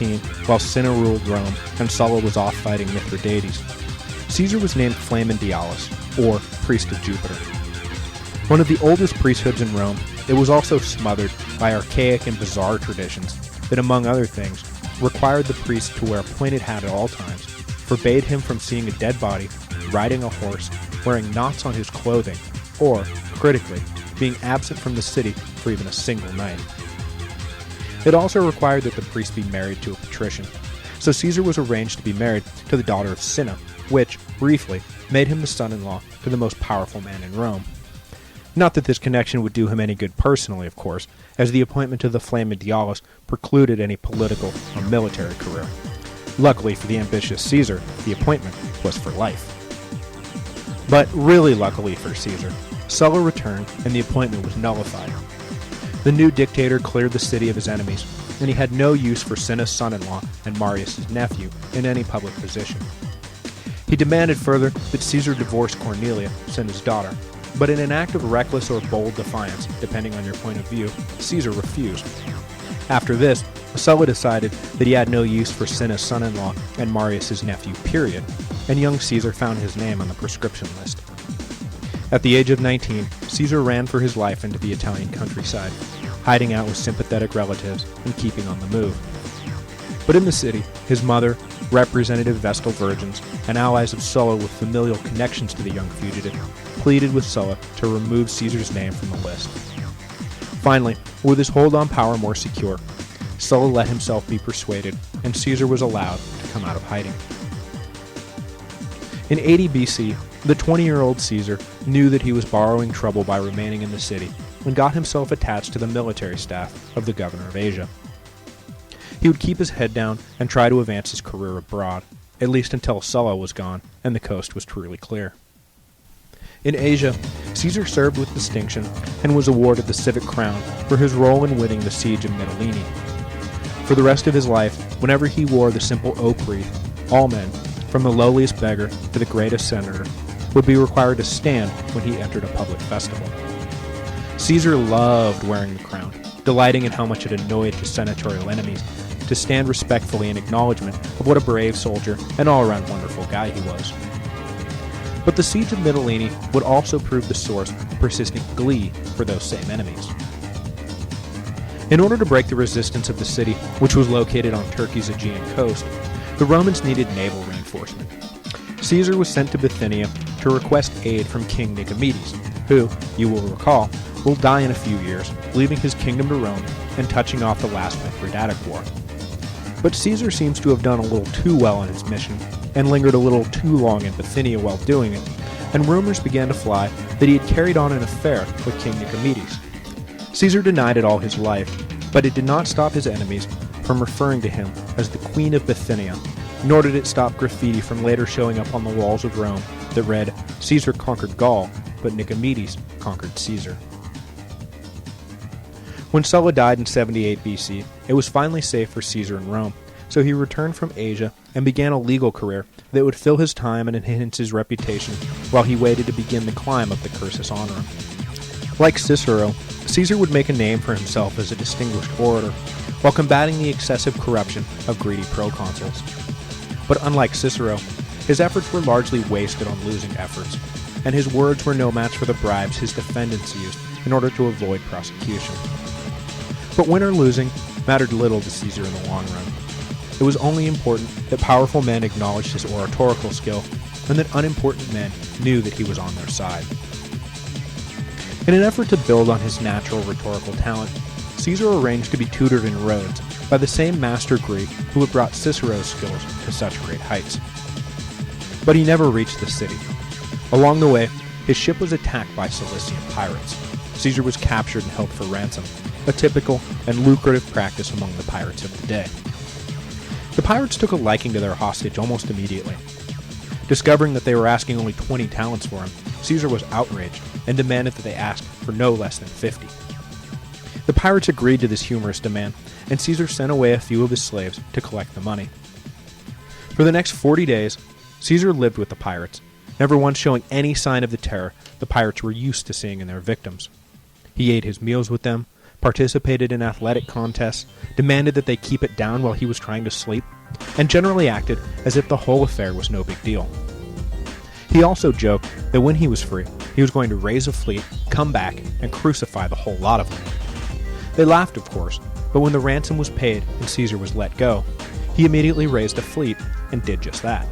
19, while Cinna ruled Rome and Sulla was off fighting Mithridates, Caesar was named Flamen Dialis, or Priest of Jupiter. One of the oldest priesthoods in Rome, it was also smothered by archaic and bizarre traditions that, among other things, required the priest to wear a pointed hat at all times, forbade him from seeing a dead body, riding a horse, wearing knots on his clothing, or, critically, being absent from the city for even a single night. It also required that the priest be married to a patrician, so Caesar was arranged to be married to the daughter of Cinna, which, briefly, made him the son-in-law to the most powerful man in Rome. Not that this connection would do him any good personally, of course, as the appointment to the Flamen Dialis precluded any political or military career. Luckily for the ambitious Caesar, the appointment was for life. But really luckily for Caesar, Sulla returned and the appointment was nullified. The new dictator cleared the city of his enemies, and he had no use for Cinna's son-in-law and Marius' nephew in any public position. He demanded further that Caesar divorce Cornelia, Cinna's daughter, but in an act of reckless or bold defiance, depending on your point of view, Caesar refused. After this, Sulla decided that he had no use for Cinna's son-in-law and Marius' nephew, period, and young Caesar found his name on the proscription list. At the age of 19, Caesar ran for his life into the Italian countryside, hiding out with sympathetic relatives and keeping on the move. But in the city, his mother, representative Vestal virgins, and allies of Sulla with familial connections to the young fugitive, pleaded with Sulla to remove Caesar's name from the list. Finally, with his hold on power more secure, Sulla let himself be persuaded, and Caesar was allowed to come out of hiding. In 80 BC, the 20-year-old Caesar knew that he was borrowing trouble by remaining in the city, and got himself attached to the military staff of the governor of Asia. He would keep his head down and try to advance his career abroad, at least until Sulla was gone and the coast was truly clear. In Asia, Caesar served with distinction and was awarded the civic crown for his role in winning the siege of Mytilene. For the rest of his life, whenever he wore the simple oak wreath, all men, from the lowliest beggar to the greatest senator, would be required to stand when he entered a public festival. Caesar loved wearing the crown, delighting in how much it annoyed his senatorial enemies to stand respectfully in acknowledgement of what a brave soldier and all-around wonderful guy he was. But the siege of Mytilene would also prove the source of persistent glee for those same enemies. In order to break the resistance of the city, which was located on Turkey's Aegean coast, the Romans needed naval reinforcement. Caesar was sent to Bithynia to request aid from King Nicomedes, who, you will recall, will die in a few years, leaving his kingdom to Rome and touching off the last Mithridatic War. But Caesar seems to have done a little too well on his mission, and lingered a little too long in Bithynia while doing it, and rumors began to fly that he had carried on an affair with King Nicomedes. Caesar denied it all his life, but it did not stop his enemies from referring to him as the Queen of Bithynia, nor did it stop graffiti from later showing up on the walls of Rome that read, "Caesar conquered Gaul, but Nicomedes conquered Caesar." When Sulla died in 78 BC, it was finally safe for Caesar in Rome, so he returned from Asia and began a legal career that would fill his time and enhance his reputation while he waited to begin the climb of the cursus honorum. Like Cicero, Caesar would make a name for himself as a distinguished orator, while combating the excessive corruption of greedy proconsuls. But unlike Cicero, his efforts were largely wasted on losing efforts, and his words were no match for the bribes his defendants used in order to avoid prosecution. But win or losing mattered little to Caesar in the long run. It was only important that powerful men acknowledged his oratorical skill, and that unimportant men knew that he was on their side. In an effort to build on his natural rhetorical talent, Caesar arranged to be tutored in Rhodes by the same master Greek who had brought Cicero's skills to such great heights. But he never reached the city. Along the way, his ship was attacked by Cilician pirates. Caesar was captured and held for ransom, a typical and lucrative practice among the pirates of the day. The pirates took a liking to their hostage almost immediately. Discovering that they were asking only 20 talents for him, Caesar was outraged and demanded that they ask for no less than 50. The pirates agreed to this humorous demand, and Caesar sent away a few of his slaves to collect the money. For the next 40 days, Caesar lived with the pirates, never once showing any sign of the terror the pirates were used to seeing in their victims. He ate his meals with them, participated in athletic contests, demanded that they keep it down while he was trying to sleep, and generally acted as if the whole affair was no big deal. He also joked that when he was free, he was going to raise a fleet, come back, and crucify the whole lot of them. They laughed, of course, but when the ransom was paid and Caesar was let go, he immediately raised a fleet and did just that.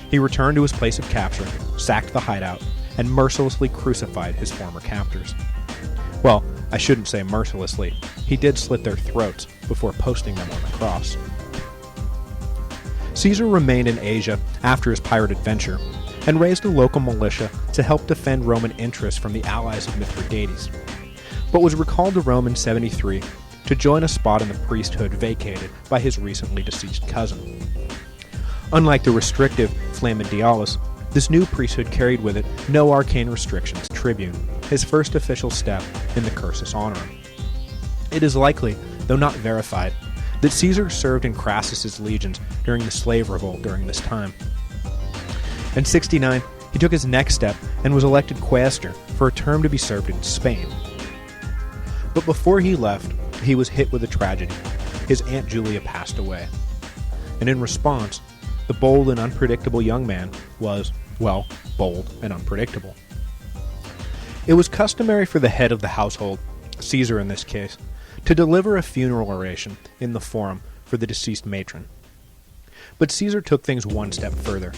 He returned to his place of capture, sacked the hideout, and mercilessly crucified his former captors. Well, I shouldn't say mercilessly. He did slit their throats before posting them on the cross. Caesar remained in Asia after his pirate adventure and raised a local militia to help defend Roman interests from the allies of Mithridates, but was recalled to Rome in 73 to join a spot in the priesthood vacated by his recently deceased cousin. Unlike the restrictive Flamen Dialis, this new priesthood carried with it no arcane restrictions. Tribune, his first official step in the cursus honorum. It is likely, though not verified, that Caesar served in Crassus's legions during the slave revolt during this time. In 69, he took his next step and was elected quaestor for a term to be served in Spain. But before he left, he was hit with a tragedy. His Aunt Julia passed away. And in response, the bold and unpredictable young man was, well, bold and unpredictable. It was customary for the head of the household, Caesar in this case, to deliver a funeral oration in the forum for the deceased matron. But Caesar took things one step further.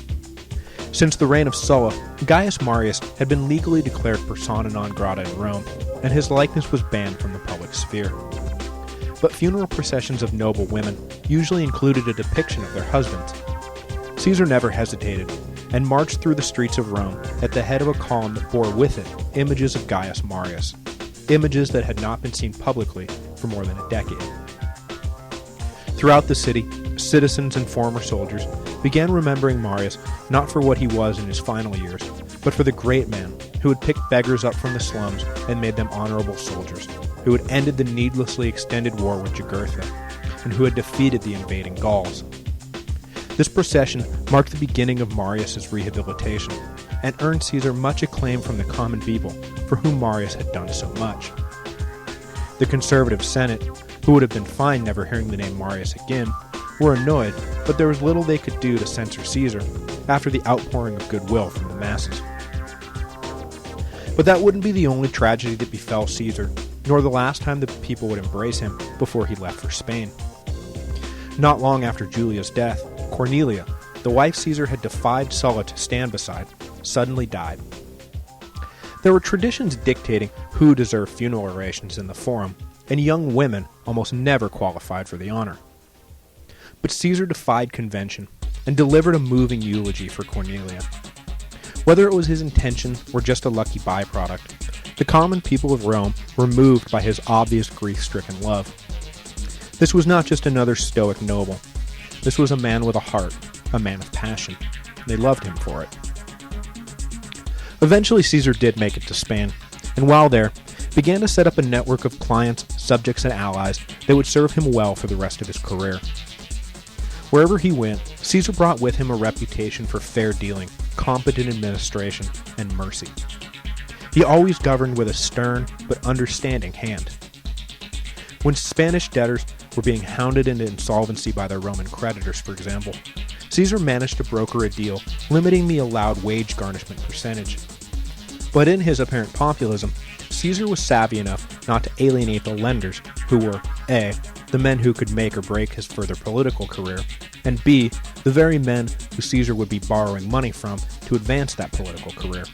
Since the reign of Sulla, Gaius Marius had been legally declared persona non grata in Rome, and his likeness was banned from the public sphere. But funeral processions of noble women usually included a depiction of their husbands. Caesar never hesitated, and marched through the streets of Rome at the head of a column that bore with it images of Gaius Marius, images that had not been seen publicly for more than a decade. Throughout the city, citizens and former soldiers began remembering Marius not for what he was in his final years, but for the great man who had picked beggars up from the slums and made them honorable soldiers, who had ended the needlessly extended war with Jugurtha, and who had defeated the invading Gauls. This procession marked the beginning of Marius's rehabilitation, and earned Caesar much acclaim from the common people for whom Marius had done so much. The conservative Senate, who would have been fine never hearing the name Marius again, were annoyed, but there was little they could do to censor Caesar after the outpouring of goodwill from the masses. But that wouldn't be the only tragedy that befell Caesar, nor the last time the people would embrace him before he left for Spain. Not long after Julia's death, Cornelia, the wife Caesar had defied Sulla to stand beside, suddenly died. There were traditions dictating who deserved funeral orations in the forum, and young women almost never qualified for the honor. But Caesar defied convention and delivered a moving eulogy for Cornelia. Whether it was his intention or just a lucky byproduct, the common people of Rome were moved by his obvious grief-stricken love. This was not just another stoic noble. This was a man with a heart, a man of passion. They loved him for it. Eventually Caesar did make it to Spain, and while there, began to set up a network of clients, subjects, and allies that would serve him well for the rest of his career. Wherever he went, Caesar brought with him a reputation for fair dealing, competent administration, and mercy. He always governed with a stern but understanding hand. When Spanish debtors were being hounded into insolvency by their Roman creditors, for example, Caesar managed to broker a deal limiting the allowed wage garnishment percentage. But in his apparent populism, Caesar was savvy enough not to alienate the lenders, who were A, the men who could make or break his further political career, and B, the very men who Caesar would be borrowing money from to advance that political career.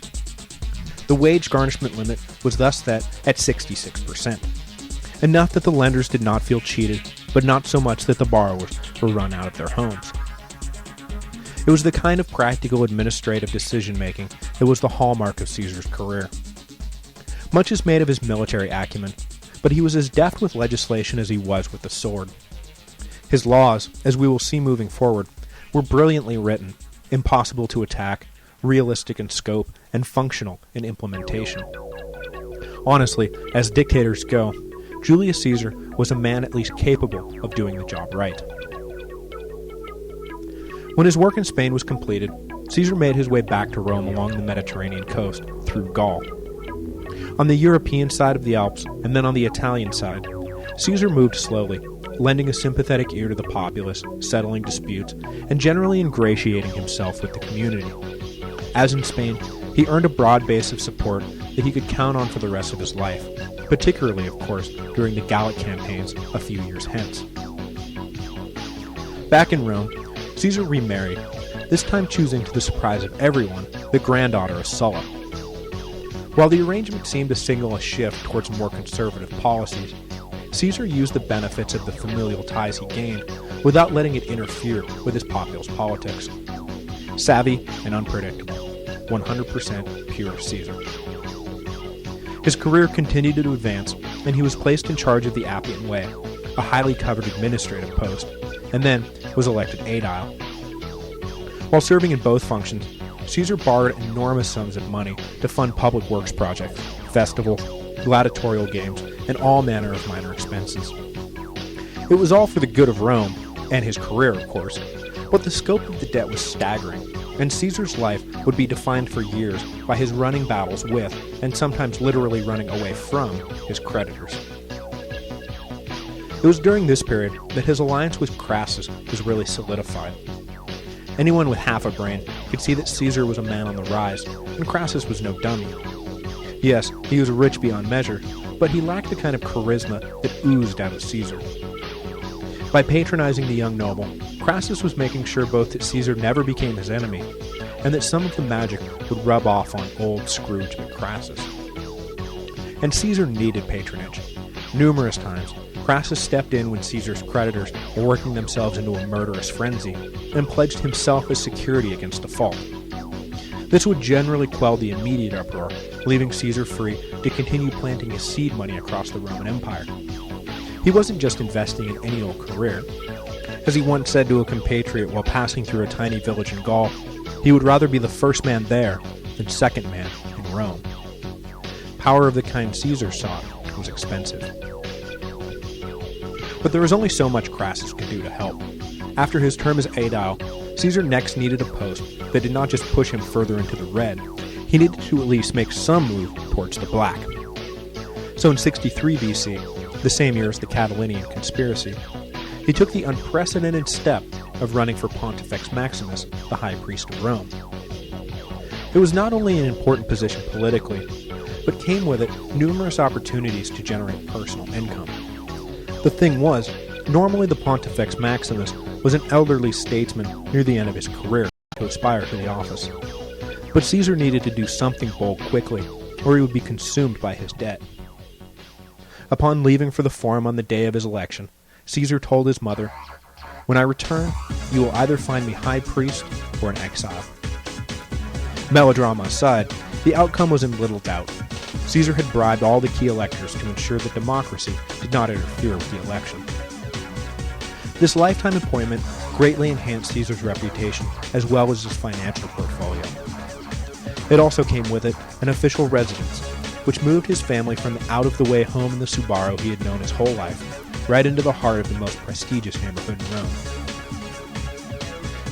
The wage garnishment limit was thus set at 66%. Enough that the lenders did not feel cheated, but not so much that the borrowers were run out of their homes. It was the kind of practical administrative decision-making that was the hallmark of Caesar's career. Much is made of his military acumen, but he was as deft with legislation as he was with the sword. His laws, as we will see moving forward, were brilliantly written, impossible to attack, realistic in scope, and functional in implementation. Honestly, as dictators go, Julius Caesar was a man at least capable of doing the job right. When his work in Spain was completed, Caesar made his way back to Rome along the Mediterranean coast, through Gaul. On the European side of the Alps, and then on the Italian side, Caesar moved slowly, lending a sympathetic ear to the populace, settling disputes, and generally ingratiating himself with the community. As in Spain, he earned a broad base of support that he could count on for the rest of his life, particularly, of course, during the Gallic campaigns a few years hence. Back in Rome, Caesar remarried, this time choosing, to the surprise of everyone, the granddaughter of Sulla. While the arrangement seemed to signal a shift towards more conservative policies, Caesar used the benefits of the familial ties he gained without letting it interfere with his populist politics. Savvy and unpredictable, 100% pure Caesar. His career continued to advance, and he was placed in charge of the Appian Way, a highly coveted administrative post, and then was elected aedile. While serving in both functions, Caesar borrowed enormous sums of money to fund public works projects, festivals, gladiatorial games, and all manner of minor expenses. It was all for the good of Rome, and his career, of course, but the scope of the debt was staggering, and Caesar's life would be defined for years by his running battles with, and sometimes literally running away from, his creditors. It was during this period that his alliance with Crassus was really solidified. Anyone with half a brain could see that Caesar was a man on the rise, and Crassus was no dummy. Yes, he was rich beyond measure, but he lacked the kind of charisma that oozed out of Caesar. By patronizing the young noble, Crassus was making sure both that Caesar never became his enemy, and that some of the magic would rub off on old Scrooge McCrassus. And Caesar needed patronage. Numerous times, Crassus stepped in when Caesar's creditors were working themselves into a murderous frenzy, and pledged himself as security against default. This would generally quell the immediate uproar, leaving Caesar free to continue planting his seed money across the Roman Empire. He wasn't just investing in any old career. As he once said to a compatriot while passing through a tiny village in Gaul, he would rather be the first man there than second man in Rome. Power of the kind Caesar sought was expensive. But there was only so much Crassus could do to help. After his term as aedile, Caesar next needed a post that did not just push him further into the red, he needed to at least make some move towards the black. So in 63 BC, the same year as the Catiline conspiracy, he took the unprecedented step of running for Pontifex Maximus, the high priest of Rome. It was not only an important position politically, but came with it numerous opportunities to generate personal income. The thing was, normally the Pontifex Maximus was an elderly statesman near the end of his career to aspire to the office. But Caesar needed to do something bold quickly, or he would be consumed by his debt. Upon leaving for the Forum on the day of his election, Caesar told his mother, "When I return, you will either find me high priest or in exile." Melodrama aside, the outcome was in little doubt. Caesar had bribed all the key electors to ensure that democracy did not interfere with the election. This lifetime appointment greatly enhanced Caesar's reputation as well as his financial portfolio. It also came with it an official residence, which moved his family from the out-of-the-way home in the Subaro he had known his whole life, right into the heart of the most prestigious neighborhood in Rome.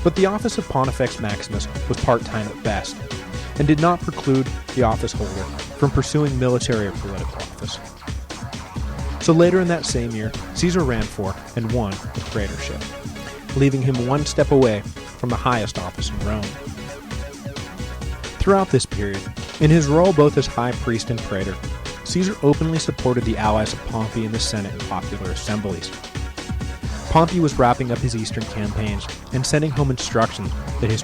But the office of Pontifex Maximus was part-time at best, and did not preclude the office holder from pursuing military or political office. So later in that same year, Caesar ran for and won the praetorship, leaving him one step away from the highest office in Rome. Throughout this period, in his role both as high priest and praetor, Caesar openly supported the allies of Pompey in the Senate and popular assemblies. Pompey was wrapping up his eastern campaigns and sending home instructions that his